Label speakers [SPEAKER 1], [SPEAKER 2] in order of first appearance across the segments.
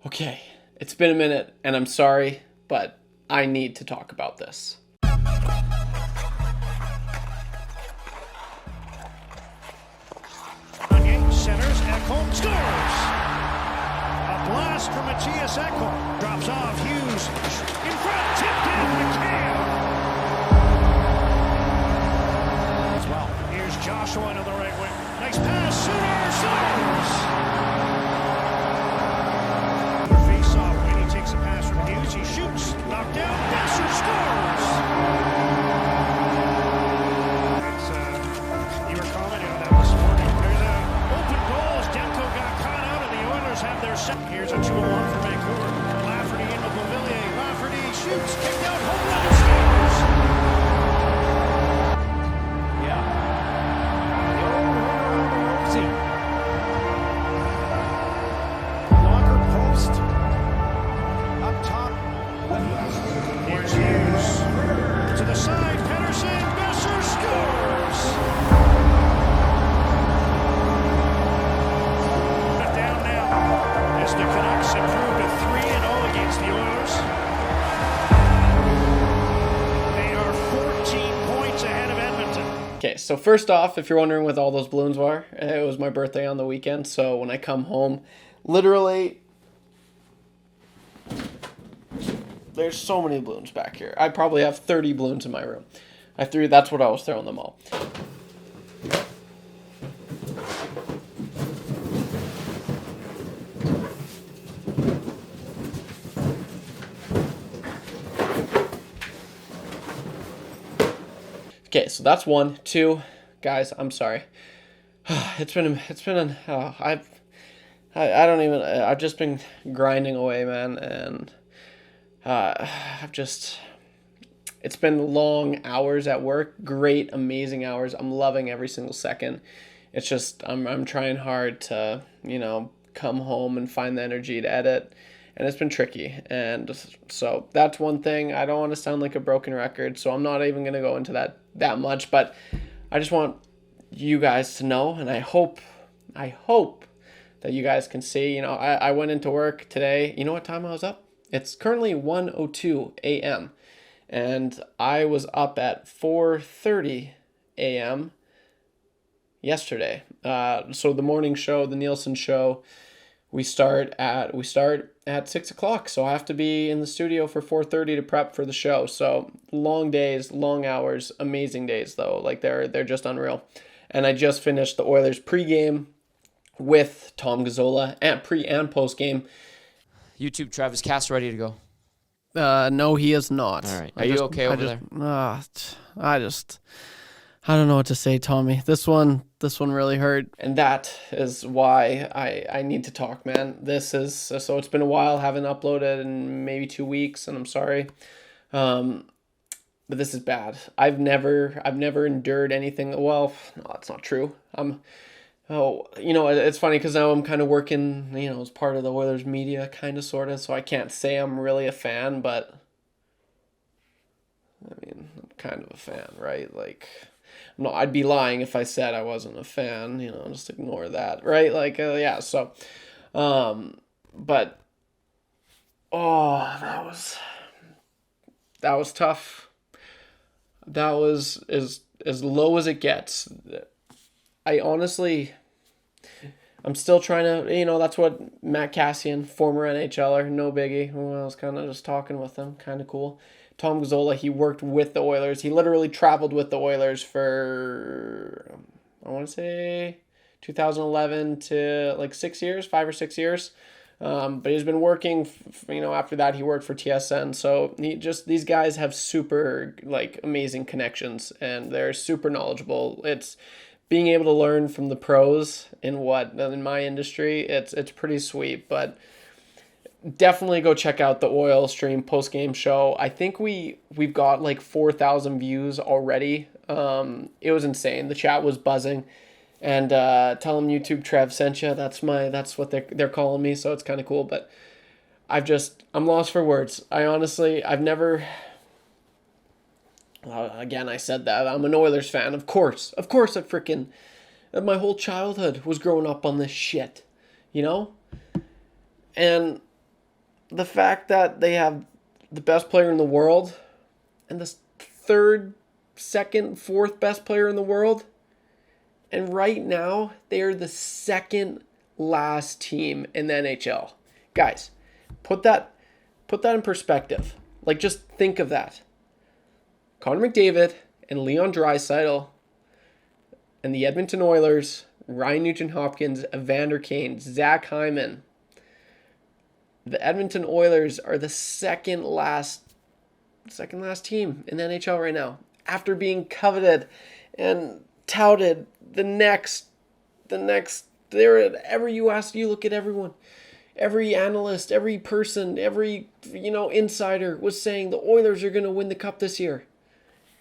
[SPEAKER 1] Okay, it's been a minute, and I'm sorry, but I need to talk about this.
[SPEAKER 2] Centers, Ekholm scores! A blast from Matthias Ekholm. Drops off, Hughes in front, tipped in, McCann! As well, here's Joshua into the right wing. Nice pass, Suter, face-off when he takes a pass from Hughes, he shoots, knocked down, Besser scores! You were commenting on that this morning. There's a open goal as Demko got caught out and the Oilers have their set. Here's a 2-1 for Vancouver. Lafferty in with Beauvillier. Lafferty shoots, kicked out, home run, scores! Yeah. The old Rosie. Walker post. Up top. Here's Hughes. To the side, Pettersson, Besser scores! Down now as the Canucks improve to 3-0 against the Oilers. They are 14 points ahead of Edmonton.
[SPEAKER 1] Okay, so first off, if you're wondering what all those balloons were, it was my birthday on the weekend, so when I come home, literally, there's so many balloons back here. I probably have 30 balloons in my room. That's what I was throwing them all. Okay, so that's one. Two, guys, I'm sorry. I don't even, I've just been grinding away, man, and it's been long hours at work, great, amazing hours. I'm loving every single second. It's just, I'm trying hard to, come home and find the energy to edit, and it's been tricky. And so that's one thing. I don't want to sound like a broken record, so I'm not even going to go into that much, but I just want you guys to know, and I hope that you guys can see, I went into work today. You know what time I was up? It's currently 1:02 a.m. and I was up at 4:30 a.m. yesterday. So the morning show, the Nielsen show, we start at 6 o'clock. So I have to be in the studio for 4:30 to prep for the show. So long days, long hours, amazing days though. Like they're just unreal. And I just finished the Oilers pregame with Tom Gazzola and pre and post game.
[SPEAKER 3] YouTube Travis Cass ready to go.
[SPEAKER 1] No, he is not.
[SPEAKER 3] All right. Are you okay over there?
[SPEAKER 1] I don't know what to say, Tommy. This one really hurt, and that is why I need to talk, man. So it's been a while. Haven't uploaded in maybe 2 weeks, and I'm sorry. But this is bad. I've never endured anything. Well, no, that's not true. It's funny because now I'm kind of working, as part of the Oilers media, kind of, sort of, so I can't say I'm really a fan, but, I'm kind of a fan, right? Like, no, I'd be lying if I said I wasn't a fan, just ignore that, right? Like, yeah, so, but, that was tough. That was as low as it gets. I'm still trying to, that's what Matt Cassian, former NHLer, no biggie. I was kind of just talking with him, kind of cool. Tom Gazzola, he worked with the Oilers. He literally traveled with the Oilers for, I want to say, 2011 to like 6 years, 5 or 6 years. But he's been working, after that he worked for TSN. So these guys have super, amazing connections, and they're super knowledgeable. It's being able to learn from the pros in my industry, it's pretty sweet. But definitely go check out the Oil Stream post-game show. I think we've got like 4,000 views already. It was insane. The chat was buzzing. And tell them YouTube Trev sent you. That's what they're calling me, so it's kind of cool. But I'm lost for words. I've never. Again, I said that I'm an Oilers fan. Of course, my whole childhood was growing up on this shit, and the fact that they have the best player in the world and the third, second, fourth best player in the world, and right now they're the second last team in the NHL. Guys, put that in perspective. Like, just think of that. Connor McDavid and Leon Draisaitl and the Edmonton Oilers, Ryan Nugent-Hopkins, Evander Kane, Zach Hyman. The Edmonton Oilers are the second last team in the NHL right now, after being coveted and touted the next. There, every you look at everyone, every analyst, every person, every insider was saying the Oilers are going to win the cup this year,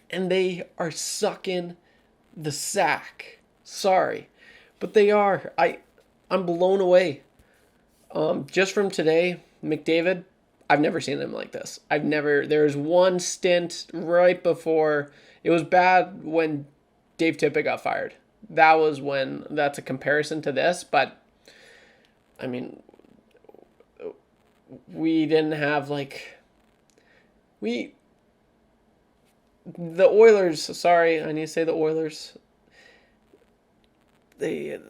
[SPEAKER 1] and they are sucking the sack. Sorry, but they are. I'm blown away. Just from today, McDavid, I've never seen him like this. There's one stint right before, it was bad when Dave Tippett got fired. That's a comparison to this, but I mean, we didn't have the Oilers, sorry, I need to say the Oilers. I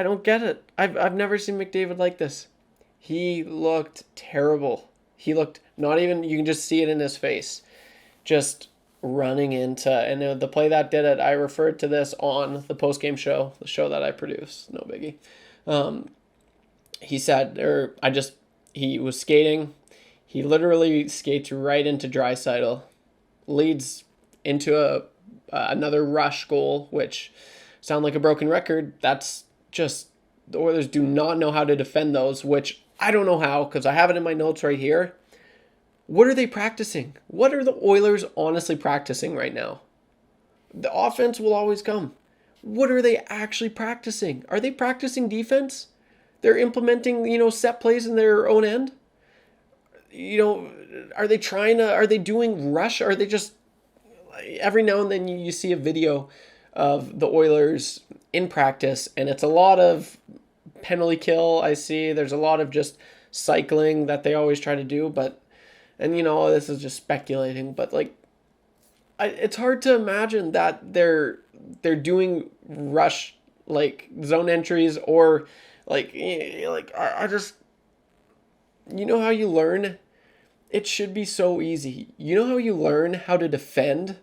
[SPEAKER 1] don't get it. I've never seen McDavid like this. He looked terrible. He looked not even, you can just see it in his face. Just running into, and the play that did it, I referred to this on the post-game show, the show that I produce, no biggie. He was skating. He literally skates right into Draisaitl, leads into another rush goal, which sound like a broken record. That's just, the Oilers do not know how to defend those, which I don't know how, because I have it in my notes right here. What are they practicing? What are the Oilers honestly practicing right now? The offense will always come. What are they actually practicing? Are they practicing defense? They're implementing, set plays in their own end? Are they doing rush? Are they just, every now and then you see a video of the Oilers in practice, and it's a lot of penalty kill. I see there's a lot of just cycling that they always try to do, and this is just speculating, but it's hard to imagine that they're doing rush zone entries, or I just, how you learn, it should be so easy. How you learn how to defend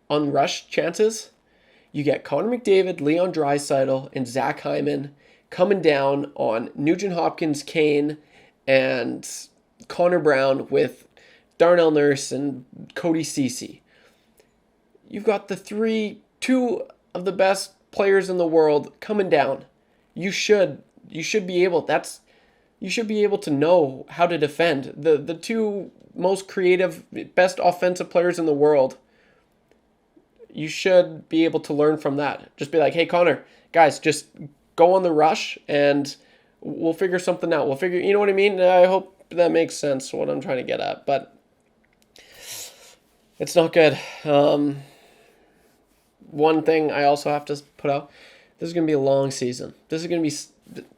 [SPEAKER 1] on rush chances? You get Connor McDavid, Leon Draisaitl, and Zach Hyman coming down on Nugent-Hopkins, Kane, and Connor Brown with Darnell Nurse and Cody Ceci. You've got two of the best players in the world coming down. You should be able to know how to defend. The two most creative, best offensive players in the world. You should be able to learn from that. Just be like, hey, Connor, guys, just go on the rush and we'll figure something out. You know what I mean? I hope that makes sense, what I'm trying to get at, but it's not good. One thing I also have to put out, this is going to be a long season.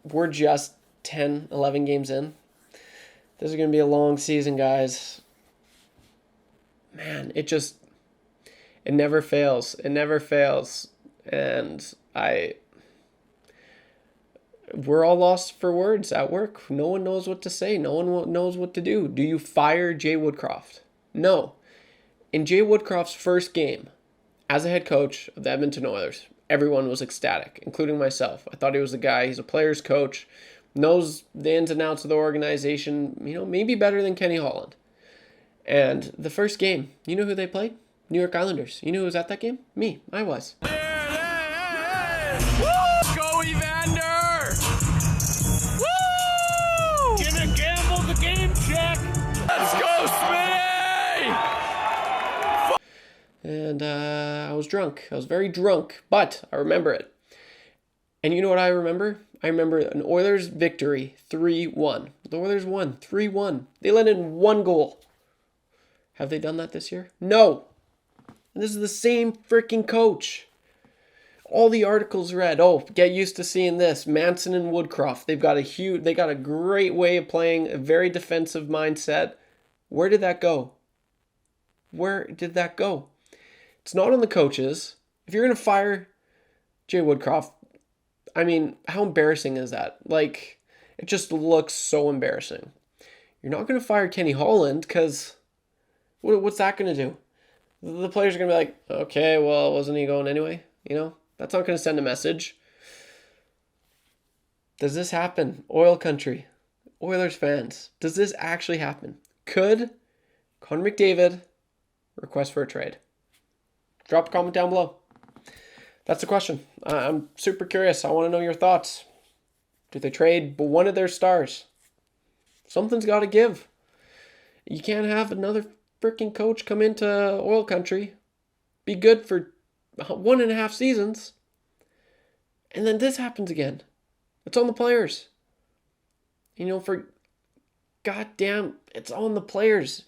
[SPEAKER 1] We're just 10, 11 games in. This is going to be a long season, guys. Man, it never fails. It never fails. And we're all lost for words at work. No one knows what to say. No one knows what to do. Do you fire Jay Woodcroft? No. In Jay Woodcroft's first game as a head coach of the Edmonton Oilers, everyone was ecstatic, including myself. I thought he was the guy. He's a player's coach, knows the ins and outs of the organization, maybe better than Kenny Holland. And the first game, you know who they played? New York Islanders. You know who was at that game? Me. I was.
[SPEAKER 2] Hey. Woo! Go Evander! Woo! Gonna gamble the game check. Let's go, Smitty!
[SPEAKER 1] And I was drunk. I was very drunk, but I remember it. And you know what I remember? I remember an Oilers victory, 3-1. The Oilers won, 3-1. They let in one goal. Have they done that this year? No. And this is the same freaking coach. all the articles read. Oh, get used to seeing this. Manson and Woodcroft. They got a great way of playing, a very defensive mindset. Where did that go? Where did that go? It's not on the coaches. If you're going to fire Jay Woodcroft, I mean, how embarrassing is that? Like, it just looks so embarrassing. You're not going to fire Kenny Holland because what's that going to do? The players are going to be like, okay, well, wasn't he going anyway? You know, that's not going to send a message. Does this happen? Oil country, Oilers fans, does this actually happen? Could Connor McDavid request for a trade? Drop a comment down below. That's the question. I'm super curious. I want to know your thoughts. Do they trade one of their stars? Something's got to give. You can't have another freaking coach come into oil country, be good for 1.5 seasons, and then this happens again. It's on the players. You know, for goddamn, it's on the players.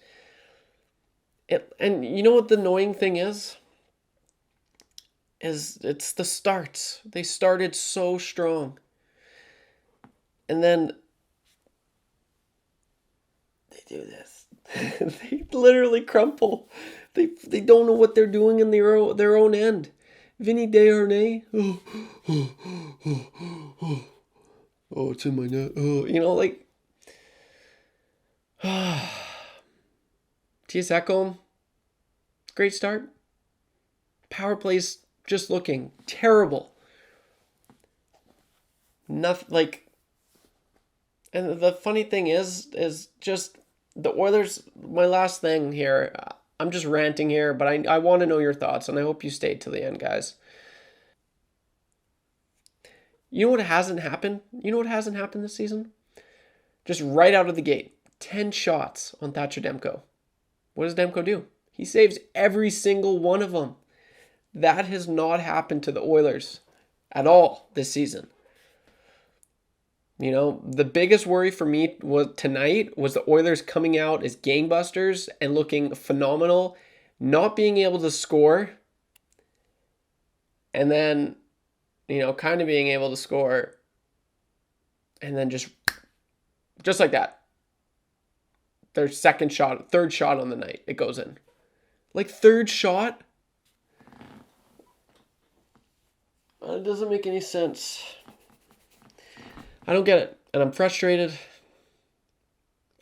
[SPEAKER 1] And you know what the annoying thing is it's the starts. They started so strong. And then they do this. They literally crumple. They don't know what they're doing in their own end. Vinny Desharnais. Oh, it's in my net. Oh, you know, like. T.S. Ekholm, great start. Power plays just looking terrible. Nothing like. And the funny thing is just the Oilers. My last thing here. I'm just ranting here, but I want to know your thoughts, and I hope you stayed till the end, guys. You know what hasn't happened? You know what hasn't happened this season? Just right out of the gate, 10 shots on Thatcher Demko. What does Demko do? He saves every single one of them. That has not happened to the Oilers at all this season. You know, the biggest worry for me tonight was the Oilers coming out as gangbusters and looking phenomenal, not being able to score, and then, you know, kind of being able to score, and then just like that. Their third shot on the night, it goes in. Like, third shot? It doesn't make any sense. I don't get it, and I'm frustrated.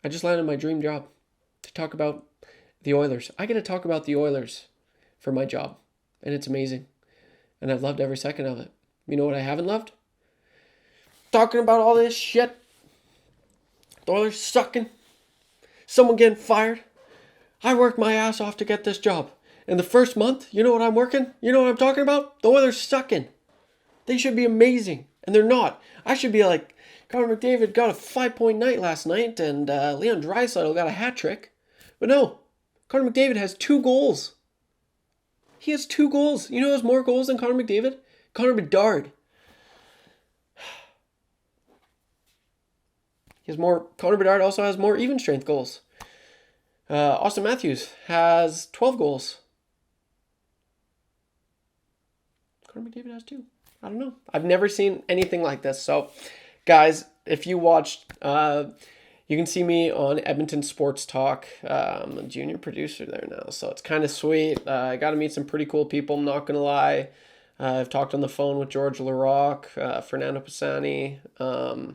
[SPEAKER 1] I just landed my dream job to talk about the Oilers. I get to talk about the Oilers for my job, and it's amazing. And I've loved every second of it. You know what I haven't loved? Talking about all this shit. The Oilers sucking. Someone getting fired. I worked my ass off to get this job. In the first month, you know what I'm working? You know what I'm talking about? The Oilers sucking. They should be amazing, and they're not. I should be like, Connor McDavid got a 5-point night last night, and Leon Draisaitl got a hat trick. But no, Connor McDavid has 2 goals. He has 2 goals. You know who has more goals than Connor McDavid? Connor Bedard. Connor Bedard also has more even strength goals. Austin Matthews has 12 goals. Connor McDavid has 2. I don't know. I've never seen anything like this. So, guys, if you watched, you can see me on Edmonton Sports Talk. I'm a junior producer there now, so it's kind of sweet. I got to meet some pretty cool people, I'm not going to lie. I've talked on the phone with George Larocque, Fernando Pisani, a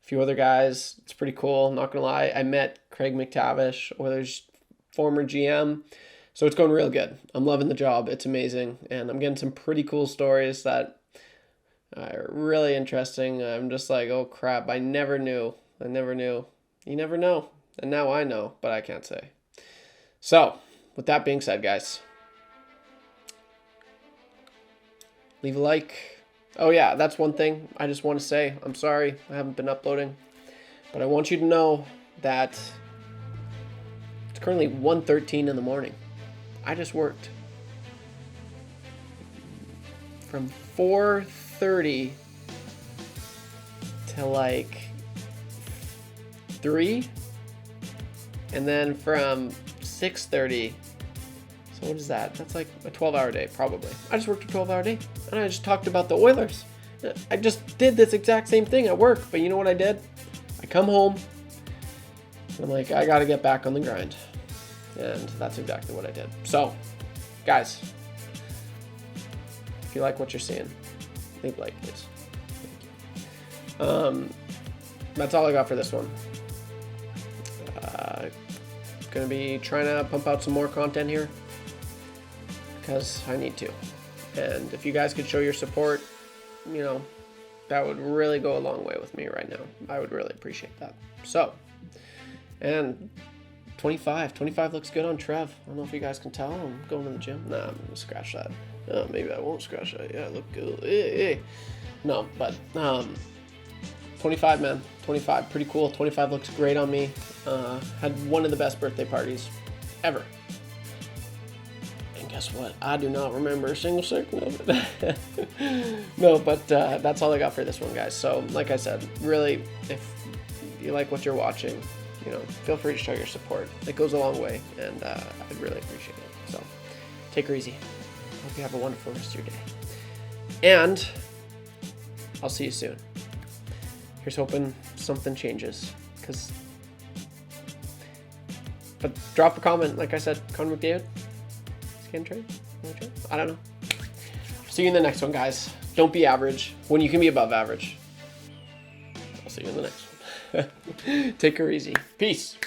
[SPEAKER 1] few other guys. It's pretty cool, I'm not going to lie. I met Craig McTavish, Oilers' former GM. So it's going real good. I'm loving the job. It's amazing. And I'm getting some pretty cool stories that are really interesting. I'm just like, oh crap, I never knew. You never know. And now I know, but I can't say. So, with that being said, guys, leave a like. Oh yeah, that's one thing I just want to say. I'm sorry I haven't been uploading. But I want you to know that it's currently 1:13 in the morning. I just worked from 4:30 to like 3, and then from 6:30 So what is that? That's like a 12-hour day, probably. I just worked a 12-hour day, and I just talked about the Oilers. I just did this exact same thing at work, but you know what I did? I come home, and I'm like, I gotta get back on the grind. And that's exactly what I did. So, guys, if you like what you're seeing, leave a like, please. Thank you. That's all I got for this one. Gonna be trying to pump out some more content here because I need to. And if you guys could show your support, you know, that would really go a long way with me right now. I would really appreciate that. So, and 25 looks good on Trev. I don't know if you guys can tell. I'm going to the gym. Nah, I'm gonna scratch that. Maybe I won't scratch that. Yeah, look good. No, but 25, man. 25, pretty cool. 25 looks great on me. Had one of the best birthday parties ever. And guess what? I do not remember a single second of it. No, but that's all I got for this one, guys. So, like I said, really, if you like what you're watching, you know, feel free to show your support. It goes a long way, and I'd really appreciate it. So, take her easy. Hope you have a wonderful rest of your day. And I'll see you soon. Here's hoping something changes, but drop a comment, like I said, Connor McDavid, scan trade, I don't know. See you in the next one, guys. Don't be average when you can be above average. I'll see you in the next one. Take her easy. Peace.